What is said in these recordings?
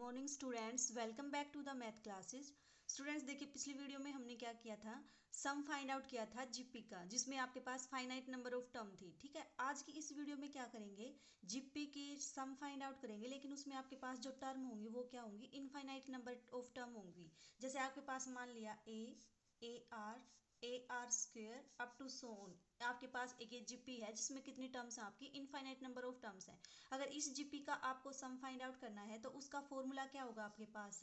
Morning students, welcome back to the math classes. Students देखिए, पिछली video में हमने क्या किया था, सम फाइंड आउट किया था जीपी का, जिसमें आपके पास फाइनाइट नंबर ऑफ टर्म थी। ठीक है, आज की इस वीडियो में क्या करेंगे, जीपी की सम फाइंड आउट करेंगे, लेकिन उसमें आपके पास जो टर्म होंगी वो क्या होंगी, इनफाइनाइट नंबर ऑफ टर्म होंगी। जैसे आपके पास मान लिया A R square up to so on. आपके पास एक ये जीपी है जिसमें कितनी टर्म्स हैं, आपकी इनफाइनाइट नंबर ऑफ टर्म्स हैं। अगर इस जीपी का आपको सम फाइंड आउट करना है तो उसका फॉर्मूला क्या होगा आपके पास,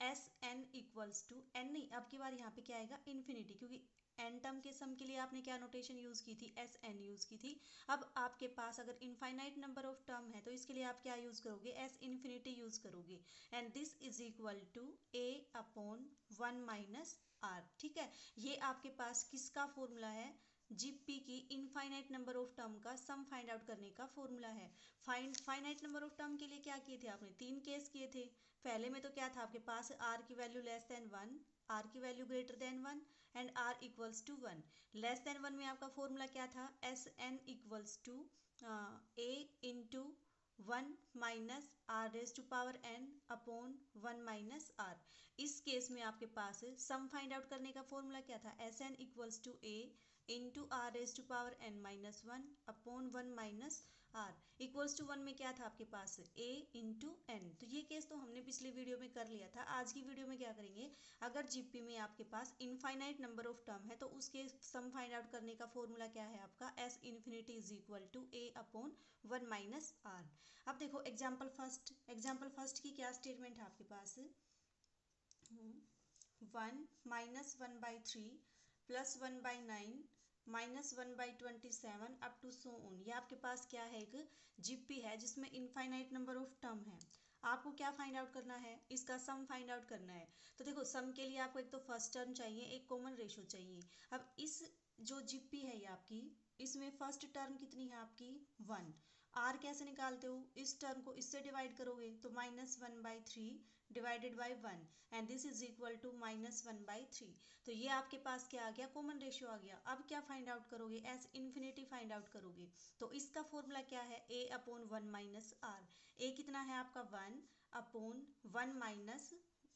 S N equals to N, नहीं अब की बार यहाँ पे क्या आएगा, इन्फिनिटी, क्योंकि एन टर्म के सम के लिए आपने क्या नोटेशन यूज़ की थी, एस एन यूज़ की थी। अब आपके पास अगर इनफाइनाइट नंबर ऑफ टर्म है तो इसके लिए आप क्या यूज़ करोगे, एस इन्फिनिटी यूज़ करोगे। And this is equal to A upon one minus R. ठीक है, ये आपके पास किसका फॉर्मूला है, जीपी की इनफाइनाइट नंबर ऑफ टर्म का सम फाइंड आउट करने का फॉर्मूला है। फाइनाइट नंबर ऑफ टर्म के लिए क्या किए थे आपने, तीन केस किए थे। पहले में तो क्या था आपके पास, आर की value less than one, R की value greater than one and R equals to one. Less than one में आपका फॉर्मूला क्या था, S N equals to A into one minus R raise to power N upon one minus R. इस case में आपके पास sum find out करने का formula क्या था, S N equals to A into R raise to power N minus one upon one minus R. Equals to one में क्या था आपके पास, ए इंटू एन। तो ये केस तो हमने पिछली वीडियो में कर लिया था। आज की वीडियो में क्या करेंगे, अगर जीपी में आपके पास इनफाइनाइट नंबर ऑफ टर्म है तो उसके सम फाइंड आउट करने का फॉर्मूला क्या है आपका, S infinity is equal to A upon one minus R. अब देखो एग्जाम्पल फर्स्ट की क्या स्टेटमेंट है आपके पास, one minus one by three plus one by nine minus one by 27 up to so on. ये आपके पास क्या है, एक जीपी है जिसमें इनफाइनाइट नंबर ऑफ टर्म है। आपको क्या फाइंड आउट करना है, इसका सम फाइंड आउट करना है। तो देखो, सम के लिए आपको एक तो फर्स्ट टर्म चाहिए, एक कॉमन रेशो चाहिए। अब इस जो जीपी है ये आपकी, इसमें फर्स्ट टर्म कितनी है आपकी, वन। आर कैसे निकालते हो, इस टर्म को इससे डिवाइड करोगे तो minus one by three divided by one and this is equal to minus one by three. तो ये आपके पास क्या आ गया, कॉमन रेशियो आ गया। अब क्या फाइंड आउट करोगे, एस इन्फिनिटी फाइंड आउट करोगे। तो इसका फॉर्मूला क्या है, A upon one minus R. A कितना है आपका, one upon one minus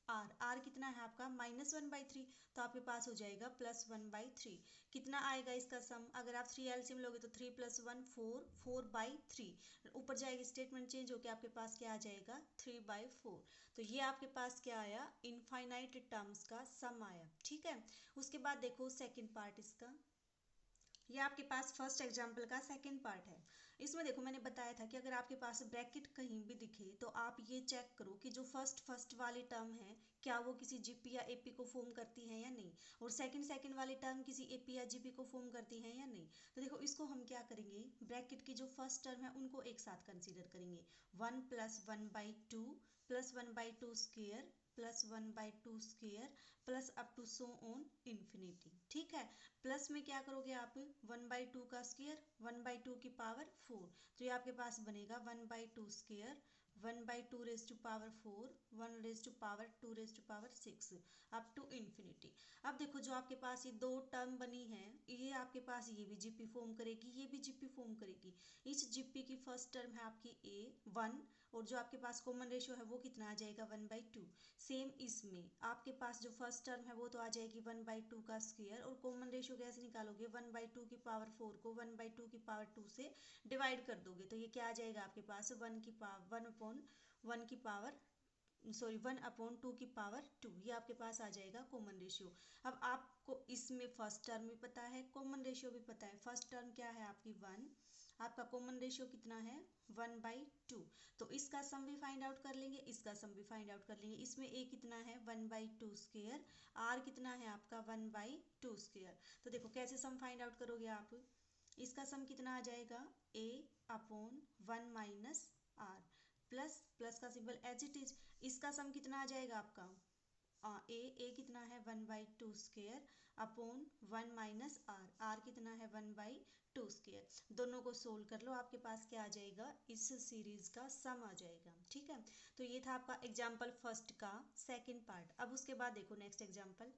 R. R कितना है आपका, माइनस वन बाई थ्री। तो आपके पास हो जाएगा प्लस वन बाई थ्री। कितना आएगा इसका सम, अगर आप थ्री एलसीएम लोगे तो three plus one four, four by three. ऊपर जाएगी स्टेटमेंट चेंज होकर आपके पास क्या आ जाएगा, थ्री बाई फोर। तो ये आपके पास क्या आया, इनफाइनाइट टर्म्स का सम आया। ठीक है, उसके बाद देखो सेकंड पार्ट इसका, ये आपके पास फर्स्ट एग्जाम्पल का सेकंड पार्ट है। इसमें देखो मैंने बताया था कि अगर आपके पास ब्रैकेट कहीं भी दिखे तो आप ये चेक करो कि जो फर्स्ट वाली टर्म है क्या वो किसी जीपी या एपी को फॉर्म करती है या नहीं, और सेकंड वाली टर्म किसी एपी या जीपी को फॉर्म करती है या नहीं। तो देखो इसको हम क्या करेंगे, ब्रैकेट की जो फर्स्ट टर्म है उनको एक साथ कंसिडर करेंगे। One plus one by two plus one by two square plus one by two square plus up to so on infinity. ठीक है, प्लस में क्या करोगे आप, वन बाई टू का स्क्वेयर वन बाई टू की पावर फोर। तो ये आपके पास बनेगा one by two square one by two raise to power four one raise to power two raise to power six up to infinity. अब देखो जो आपके पास ये दो टर्म बनी है, ये आपके पास ये भी जीपी फॉर्म करेगी, ये भी जीपी फॉर्म करेगी। इस जीपी की फर्स्ट टर्म है आपकी ए वन, और जो आपके पास कॉमन रेशियो है वो कितना आ जाएगा, वन बाई टू। सेम इसमें आपके पास जो फर्स्ट टर्म है वो तो आ जाएगी वन बाई टू का स्क्वायर, और कॉमन रेशियो कैसे निकालोगे, वन बाई टू की पावर फोर को वन बाई टू की पावर टू से डिवाइड कर दोगे। तो ये क्या आ जाएगा आपके पास, वन की पावर वन अपॉन वन की power sorry one upon two की पावर टू। ये आपके पास आ जाएगा कॉमन रेशियो। अब आपको इसमें फर्स्ट टर्म भी पता है, कॉमन रेशियो भी पता है। फर्स्ट टर्म क्या है आपकी वन, आपका कॉमन रेशियो कितना है, वन बाई टू। तो इसका सम भी फाइंड आउट कर लेंगे, इसका सम भी फाइंड आउट कर लेंगे। इसमें ए कितना है, one by two square, R कितना है आपका, वन बाई टू स्क्वेयर। तो देखो कैसे सम फाइंड आउट करोगे आप, इसका सम कितना आ जाएगा, A upon one minus R, plus plus का सिंबल एज इट इज। इसका सम कितना आ जाएगा आपका, ए कितना है, one by two square upon one minus R, R कितना है, वन बाई टू स्क्वेयर। दोनों को सोल्व कर लो, आपके पास क्या आ जाएगा, इस सीरीज का सम आ जाएगा। ठीक है, तो ये था आपका एग्जाम्पल फर्स्ट का सेकंड पार्ट। अब उसके बाद देखो नेक्स्ट एग्जाम्पल,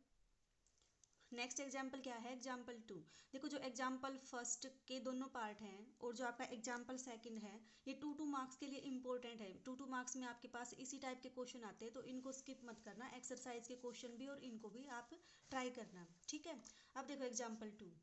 नेक्स्ट एग्जाम्पल क्या है, एग्जाम्पल 2। देखो जो एग्जाम्पल फर्स्ट के दोनों पार्ट हैं और जो आपका एग्जाम्पल सेकंड है, ये 2 मार्क्स के लिए इंपॉर्टेंट है। 2 मार्क्स में आपके पास इसी टाइप के क्वेश्चन आते हैं, तो इनको स्किप मत करना, एक्सरसाइज के क्वेश्चन भी और इनको भी आप ट्राई करना, ठीक है। अब देखो एग्जाम्पल 2।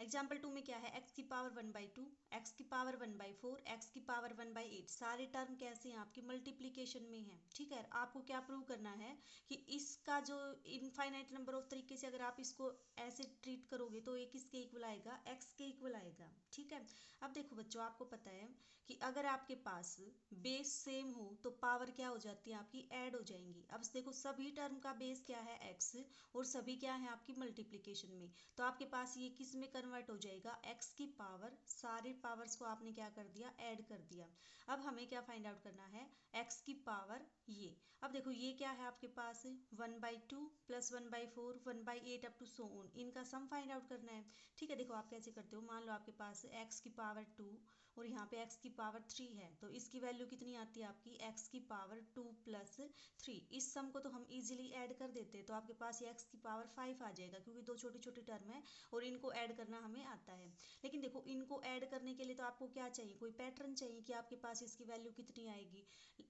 एग्जाम्पल 2 में क्या है, एक्स की पावर 1/2, एक्स की पावर 1/4, एक्स की पावर 1/8। सारे टर्म कैसे हैं, आपकी मल्टीप्लीकेशन में है, ठीक है। आपको क्या प्रूव करना है कि इसका जो इनफाइनाइट नंबर ऑफ तरीके से अगर आप इसको ऐसे ट्रीट करोगे तो ये किसके इक्वल आएगा, एक्स के इक्वल आएगा, ठीक है। अब देखो बच्चों, आपको पता है कि अगर आपके पास बेस सेम हो तो पावर क्या हो जाती है, आपकी ऐड हो जाएंगी। अब देखो सभी टर्म का बेस क्या है, एक्स, और सभी क्या है आपकी मल्टीप्लीकेशन में, तो आपके पास ये किस में कन्वर्ट हो जाएगा, एक्स की पावर। सारे पावर्स को आपने क्या कर दिया, ऐड कर दिया। अब हमें क्या फाइंड आउट करना है, एक्स की पावर ये। अब देखो ये क्या है आपके पास, 1/2 + 1/4 1/8 अप टू सो ऑन, इनका सम फाइंड आउट करना है, ठीक है। देखो आप कैसे करते हो, मान लो आपके पास एक्स की पावर 2 और यहाँ पे एक्स की पावर 3 है, तो इसकी वैल्यू कितनी आती है आपकी, एक्स की पावर 2 + 3। इस सम को तो हम इजीली ऐड कर देते हैं, तो आपके पास ये एक्स की पावर 5 आ जाएगा, क्योंकि दो छोटी छोटी टर्म है और इनको ऐड करना हमें आता है। लेकिन देखो इनको ऐड करने के लिए तो आपको क्या चाहिए, कोई पैटर्न चाहिए कि आपके पास इसकी वैल्यू कितनी आएगी।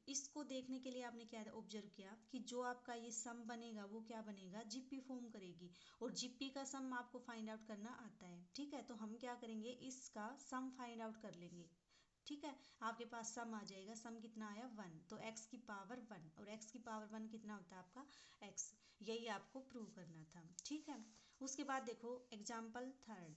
इसको देखने के लिए आपने क्या ऑब्जर्व किया कि जो आपका ये सम बनेगा वो क्या बनेगा, जीपी फॉर्म करेगी, और जीपी का सम आपको फाइंड आउट करना आता है, ठीक है। तो हम क्या करेंगे, इसका सम फाइंड आउट कर लेंगे, ठीक है। आपके पास सम आ जाएगा, सम कितना आया 1, तो x की पावर 1, और x की पावर 1 कितना होता है आपका x। यही आपको प्रूव करना था, ठीक है। उसके बाद देखो example 3,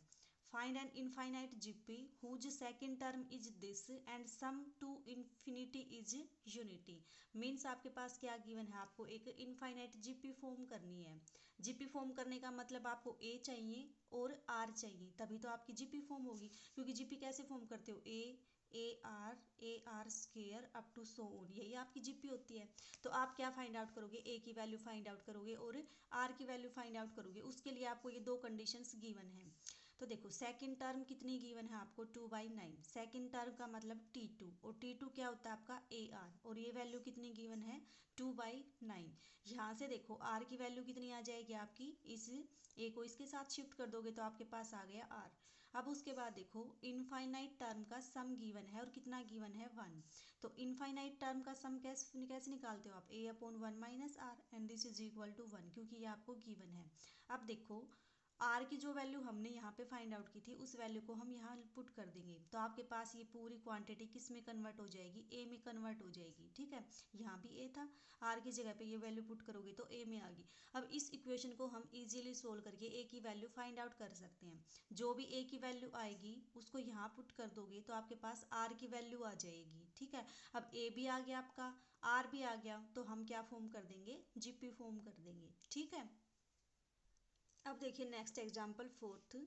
find an infinite GP whose second term is this and sum to infinity is unity. Means आपके पास क्या गिवन है, आपको एक इनफाइनाइट जीपी फॉर्म करनी है। जीपी फॉर्म करने का मतलब आपको ए चाहिए और आर चाहिए, तभी तो आपकी जीपी फॉर्म होगी। क्योंकि जीपी कैसे फॉर्म करते हो, A R square up to so on, यही आपकी जीपी होती है। तो आप क्या फाइंड आउट करोगे, ए की वैल्यू फाइंड आउट करोगे और आर की वैल्यू फाइंड आउट करोगे। उसके लिए आपको ये दो कंडीशंस गिवन है। तो देखो सेकंड टर्म कितनी गिवन है आपको, 2/9। सेकंड टर्म का मतलब T2, और T2 क्या होता है आपका AR, और ये वैल्यू कितनी गिवन है, 2/9। यहाँ से देखो R की वैल्यू कितनी आ जाएगी आपकी, इस A को इसके साथ शिफ्ट कर दोगे तो आपके पास आ गया R। अब उसके बाद देखो इनफाइनाइट टर्म का सम गिवन है, और कितना गिवन है 1। तो इनफाइनाइट टर्म का सम कैसे कैसे निकालते हो आप, A/1 - R and this is equal to 1, क्योंकि ये आपको गिवन है। अब देखो आर की जो वैल्यू हमने यहाँ पे फाइंड आउट की थी उस वैल्यू को हम यहाँ पुट कर देंगे, तो आपके पास ये पूरी क्वांटिटी किस में कन्वर्ट हो जाएगी, ए में कन्वर्ट हो जाएगी, ठीक है। यहाँ भी ए था, आर की जगह पे ये वैल्यू पुट करोगे तो ए में आ गई। अब इस इक्वेशन को हम इजीली सोल्व करके ए की वैल्यू फाइंड आउट कर सकते हैं। जो भी ए की वैल्यू आएगी उसको यहाँ पुट कर दोगे तो आपके पास आर की वैल्यू आ जाएगी, ठीक है। अब ए भी आ गया आपका, आर भी आ गया, तो हम क्या फॉर्म कर देंगे, जीपी फॉर्म कर देंगे, ठीक है। अब देखिए नेक्स्ट एग्जाम्पल 4,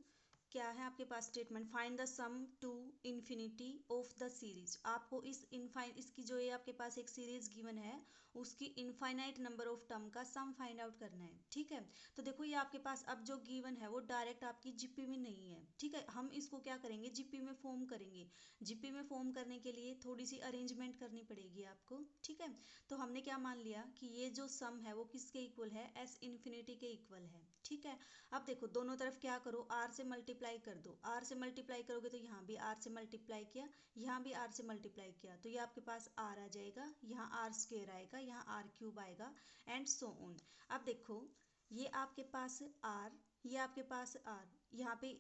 क्या है आपके पास statement, find the sum to infinity of the series. आपको इसकी जो ये आपके पास एक सीरीज गिवन है उसकी इनफाइनाइट नंबर ऑफ टर्म का सम फाइंड आउट करना है, ठीक है। तो देखो ये आपके पास अब जो गिवन है वो डायरेक्ट आपकी जीपी में नहीं है, ठीक है। हम इसको क्या करेंगे, जीपी में फॉर्म करेंगे। जीपी में फॉर्म करने के लिए थोड़ी सी अरेंजमेंट करनी पड़ेगी आपको, ठीक है। तो हमने क्या मान लिया कि ये जो सम है वो किसके इक्वल है, एस इन्फिनिटी के इक्वल है, ठीक है। अब देखो दोनों तरफ क्या करो, आर से मल्टीप्लाई कर दो। आर से मल्टीप्लाई करोगे तो यहाँ भी आर से मल्टीप्लाई किया, यहाँ भी आर से मल्टीप्लाई किया, तो ये आपके पास आर आ जाएगा, यहाँ आर स्क्वायर आएगा, यहाँ आर क्यूब आएगा, एंड सो ऑन। अब देखो ये आपके पास आर, ये आपके पास आर, यहाँ पे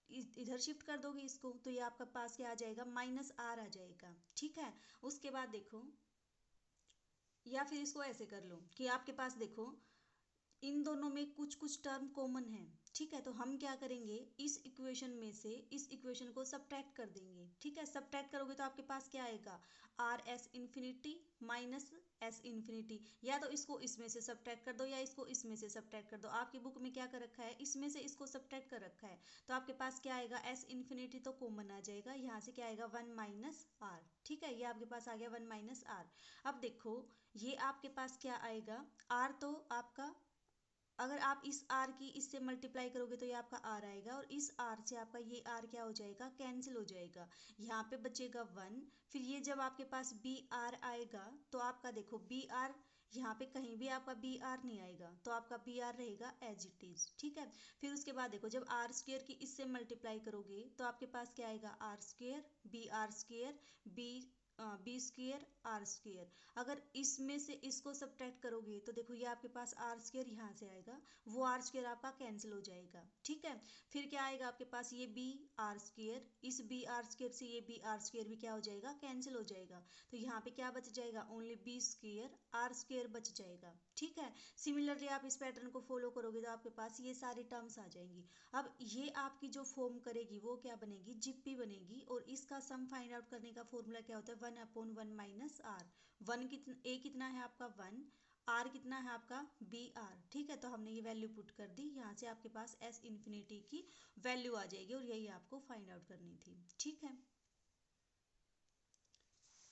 इधर शिफ्ट कर दोगे इसको तो ये आपका पास क्या आ जाएगा, -R आ जाएगा, ठीक है। उसके बाद देखो, या फिर इसको ऐसे कर लो कि आपके पास देखो इन दोनों में कुछ कुछ टर्म कॉमन है, ठीक है। तो हम क्या करेंगे, इस इक्वेशन में से इस इक्वेशन को सब्ट्रैक्ट कर देंगे, ठीक है। सब्ट्रैक्ट करोगे तो आपके पास क्या आएगा, R S infinity minus S infinity. या तो इसको इसमें से सब्ट्रैक्ट कर दो या इसको इसमें से सब्ट्रैक्ट कर दो। आपकी बुक में क्या कर रखा है, इसमें से इसको सब्ट्रैक्ट कर रखा है, तो आपके पास क्या आएगा, एस इन्फिनिटी तो कॉमन आ जाएगा, यहाँ से क्या आएगा 1 - R, ठीक है। ये आपके पास आ गया 1 - R। अब देखो ये आपके पास क्या आएगा, R तो आपका, अगर आप इस r की इससे मल्टीप्लाई करोगे तो ये आपका r आएगा, और इस r से आपका ये r क्या हो जाएगा, कैंसिल हो जाएगा। यहाँ पे बचेगा 1, फिर ये जब आपके पास बी आर आएगा तो आपका देखो बी आर यहाँ पे कहीं भी आपका बी आर नहीं आएगा, तो आपका बी आर रहेगा एज इट इज। ठीक है, फिर उसके बाद देखो जब आर स्क्वेयर की इससे मल्टीप्लाई करोगे तो आपके पास क्या आएगा, R square B B square R square. अगर इसमें से इसको सब्ट्रैक्ट करोगे तो देखो ये आपके पास आर स्क्वेयर यहाँ से आएगा, वो आर स्क्वेयर आपका कैंसिल हो जाएगा। ठीक है, फिर क्या आएगा आपके पास, ये बी आर स्क्वेयर, इस बी आर स्क्वेयर से ये बी आर स्क्वेयर भी क्या हो जाएगा, कैंसिल हो जाएगा। तो यहाँ पे क्या बच जाएगा, only B square R square बच जाएगा। ठीक है, सिमिलरली आप इस पैटर्न को फॉलो करोगे तो आपके पास ये सारी टर्म्स आ जाएंगी। अब ये आपकी जो फॉर्म करेगी वो क्या बनेगी, जीपी बनेगी। और इसका सम फाइंड आउट करने का फॉर्मूला क्या होता है, 1/1 माइनस आर। वन कितना, ए कितना है आपका 1, आर कितना है आपका बी आर। ठीक है, तो हमने ये वैल्यू पुट कर दी, यहाँ से आपके पास एस इन्फिनिटी की वैल्यू आ जाएगी और यही आपको फाइंड आउट करनी थी। ठीक है,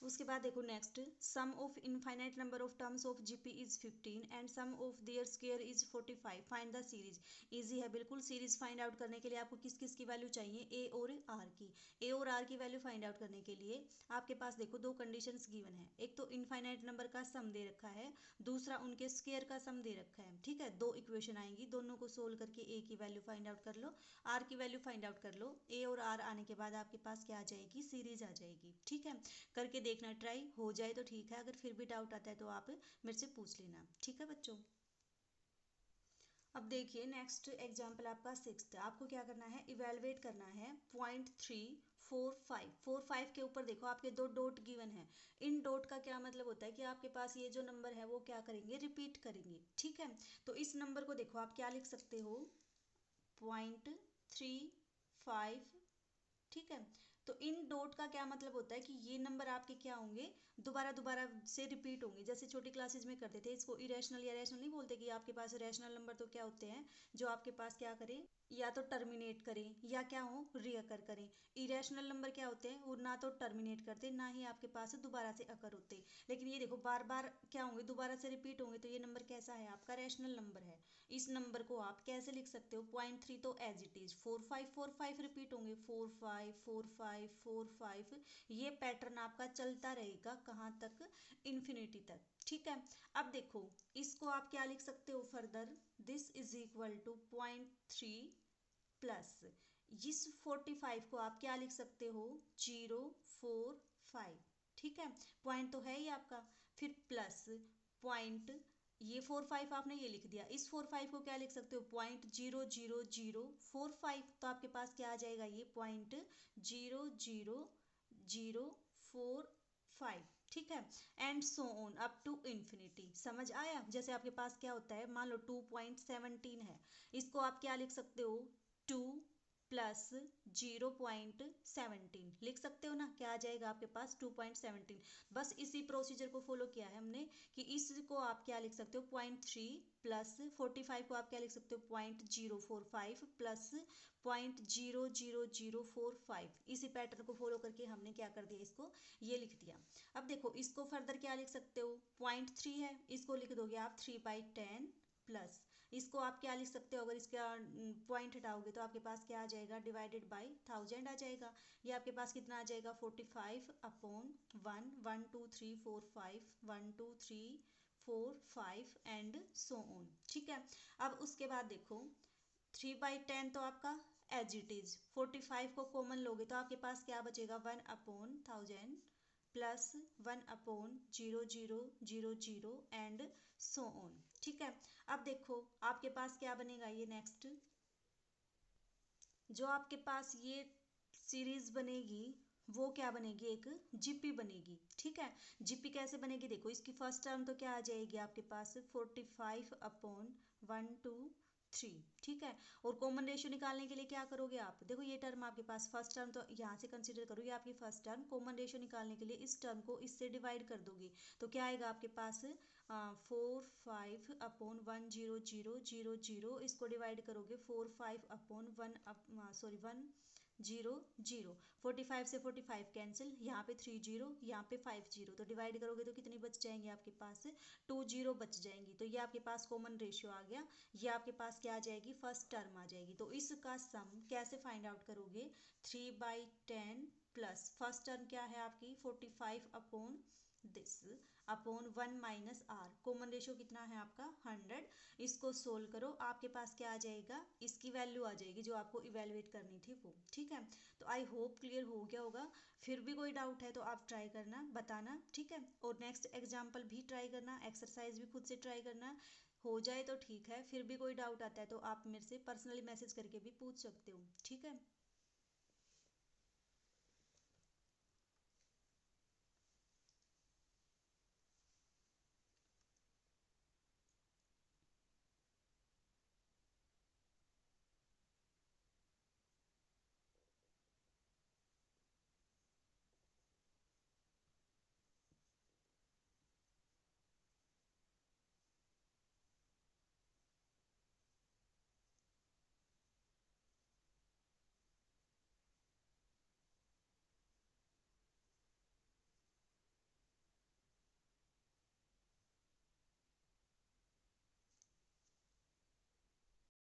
उसके बाद देखो next, sum of infinite number of terms of GP is 15 and sum of their square is 45, find the series. Easy है बिल्कुल, सीरीज फाइंड आउट करने के लिए आपको किस किस की वैल्यू चाहिए, ए और आर की। ए और आर की वैल्यू फाइंड आउट करने के लिए आपके पास देखो दो कंडीशंस गिवन है, एक तो इनफाइनाइट नंबर का सम दे रखा है, दूसरा उनके स्क्वायर का सम दे रखा है। ठीक है, दो इक्वेशन आएंगी, दोनों को सोल्व करके ए की वैल्यू फाइंड आउट कर लो, आर की वैल्यू फाइंड आउट कर लो। ए और आर आने के बाद आपके पास क्या आ जाएगी, सीरीज आ जाएगी। ठीक है, करके देखना, ट्राई हो जाए तो ठीक है, अगर फिर भी डाउट आता है तो आप मेरे से पूछ लेना। ठीक है बच्चों, अब देखिए नेक्स्ट एग्जाम्पल आपका 6th। आपको क्या करना है, इवेलुएट करना है 0.345 के ऊपर देखो आपके दो डॉट गिवन है। इन डॉट का क्या मतलब होता है कि आपके पास ये जो नंबर है वो क्या करेंगे, रिपीट करेंगे। ठीक है, तो इस नंबर को देखो आप क्या लिख सकते हो, 0.35। ठीक है, तो इन डॉट का क्या मतलब होता है कि ये नंबर आपके क्या होंगे, दोबारा दोबारा से रिपीट होंगे। जैसे छोटी क्लासेस में करते थे, इसको इरेशनल या रैशनल नहीं बोलते, कि आपके पास रैशनल नंबर तो क्या होते हैं, जो आपके पास क्या करें, या तो टर्मिनेट करें या क्या हो, रीअकर करें। इरेशनल नंबर क्या होते हैं, वो ना तो टर्मिनेट करते ना ही आपके पास दोबारा से अकर होते। लेकिन ये देखो बार बार क्या होंगे, दोबारा से रिपीट होंगे, तो ये नंबर कैसा है, आपका रैशनल नंबर है। इस नंबर को आप कैसे लिख सकते हो, 0.3 तो एज इट इज, 4545 रिपीट होंगे, 454545। ये पैटर्न आपका चलता रहेगा कहाँ तक, इन्फिनिटी तक। ठीक है, अब देखो इसको आप क्या लिख सकते हो further, this is equal to 0.3 plus इस 45 को आप क्या लिख सकते हो, 045। ठीक है, पॉइंट तो है ही आपका, फिर प्लस पॉइंट, ये 45 आपने ये लिख दिया, इस 45 को क्या लिख सकते हो, 0.00045। तो आपके पास क्या आ जाएगा, ये 0.00045। ठीक है, and so on up to infinity. समझ आया, जैसे आपके पास क्या होता है, मान लो 2.17 है, इसको आप क्या लिख सकते हो, 2 प्लस 0.17 लिख सकते हो ना, क्या आ जाएगा आपके पास, 2.17। बस इसी प्रोसीजर को फॉलो किया है हमने, कि इसको आप क्या लिख सकते हो, 0.3 प्लस 45 को आप क्या लिख सकते हो, 0.045 प्लस 0.00045। इसी पैटर्न को फॉलो करके हमने क्या कर दिया, इसको ये लिख दिया। अब देखो इसको फर्दर क्या लिख सकते हो, 0.3 है, इसको लिख दोगे आप 3/10 प्लस इसको आप क्या लिख सकते हो, अगर इसका पॉइंट हटाओगे तो आपके पास क्या आ जाएगा, डिवाइडेड बाई 1000 आ जाएगा। ये आपके पास कितना आ जाएगा, 45/1, 1 2 3 4 5, 1 2 3 4 5 एंड सो ऑन। ठीक है, अब उसके बाद देखो 3/10 तो आपका एज इट इज, 45 को कॉमन लोगे तो आपके पास क्या बचेगा, 1/1000 प्लस 1/0000 एंड सो ऑन। ठीक है, अब देखो आपके पास क्या बनेगा, ये नेक्स्ट जो आपके पास ये सीरीज बनेगी वो क्या बनेगी, एक जीपी बनेगी। ठीक है, जीपी कैसे बनेगी, देखो इसकी फर्स्ट टर्म तो क्या आ जाएगी आपके पास, 45/1 2 3। ठीक है, और कॉमन रेशियो निकालने के लिए क्या करोगे आप, देखो ये टर्म आपके पास फर्स्ट टर्म तो यहाँ से कंसीडर करो, ये आपकी फर्स्ट टर्म, कॉमन रेशियो निकालने के लिए इस टर्म को इससे डिवाइड कर दोगे, तो क्या आएगा आपके पास, 45/10000। इसको डिवाइड करोगे 45/1 45 से 45 कैंसिल, यहाँ पे 30, यहाँ पे 50, तो डिवाइड करोगे तो कितनी बच जाएंगे आपके पास, 20 बच जाएंगी। तो ये आपके पास कॉमन रेशियो आ गया, ये आपके पास क्या आ जाएगी, फर्स्ट टर्म आ जाएगी। तो इसका सम कैसे फाइंड आउट करोगे, 3/10 प्लस फर्स्ट टर्म क्या है आपकी, 45/1 this upon 1 minus R, common ratio कितना है आपका 100। इसको सोल्व करो, आपके पास क्या आ जाएगा, इसकी वैल्यू आ जाएगी जो आपको इवेलुएट करनी थी वो। ठीक है, तो आई होप क्लियर हो गया होगा। फिर भी कोई डाउट है तो आप ट्राई करना, बताना। ठीक है, और नेक्स्ट एग्जाम्पल भी ट्राई करना, एक्सरसाइज भी खुद से ट्राई करना। हो जाए तो ठीक है, फिर भी कोई डाउट आता है तो आप मेरे से पर्सनली मैसेज करके भी पूछ सकते हो। ठीक है।